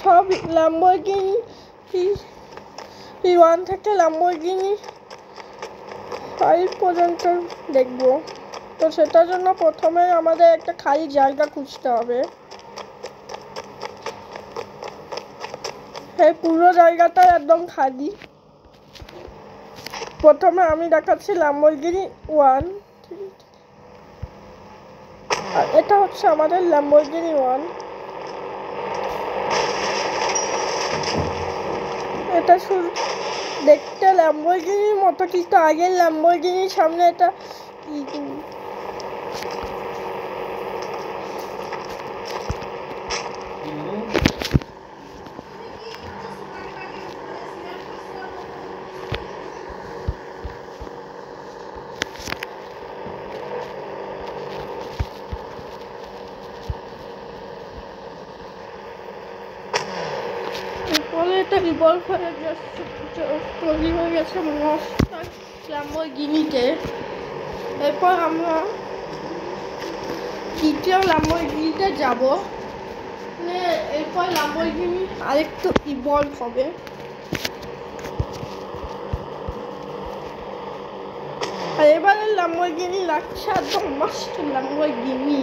সব Lamborghini E1 থেকে Lamborghini 5 পর্যন্ত দেখব। তো সেটার জন্য প্রথমে আমাদের একটা খালি জায়গা খুঁজতে হবে। এই পুরো জায়গাটা একদম খালি। প্রথমে আমি দেখাচ্ছি ল্যাম্বরগিনি 1, আর এটা হচ্ছে আমাদের ল্যাম্বরগিনি 1। এটা শুধু দেখতে ল্যাম্বরগিনির মতো, কিন্তু আগের ল্যাম্বরগিনির সামনে এটা এটা রিভলভ হয়ে গেছে, তৈরি হয়ে গেছে মস্তার ল্যাম্বরগিনিতে। এরপর আমরা দ্বিতীয় ল্যাম্বরগিনিতে যাব। এরপর ল্যাম্বরগিনি আরেকটু ইভলভ হবে। আর এবারে ল্যাম্বরগিনি লাগছে একদম মস্ত ল্যাম্বরগিনি।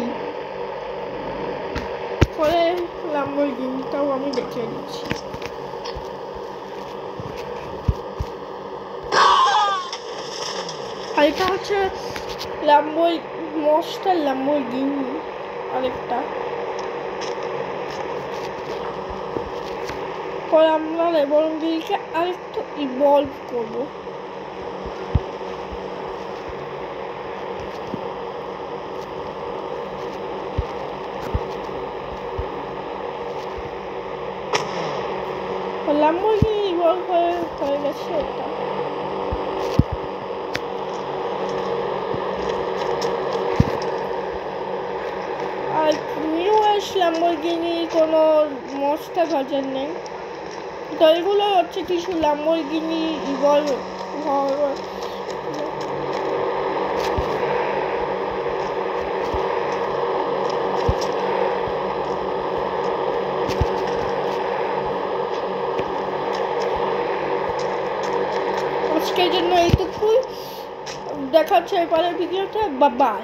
পরে ল্যাম্বরগিনিটাও আমি দেখিয়ে দিচ্ছি। আর এটা হচ্ছে মস্টার ল্যাম্বরগিনি আরেকটা। পরে আমরা ল্যাম্বরগিনিকে আরেকটু ইভলভ করবো। ল্যাম্বরগিনি ইভলভ হয়ে গেছে এটা। আর নিউ এস ল্যাম্বরগিনির কোনো মস্তা ভার্জন নেই। তো এগুলো হচ্ছে কিছু ল্যাম্বরগিনি ইভলভ হওয়ার। আজকের জন্য এইটুকুই, দেখা হচ্ছে এরপরের ভিডিওতে। বাই।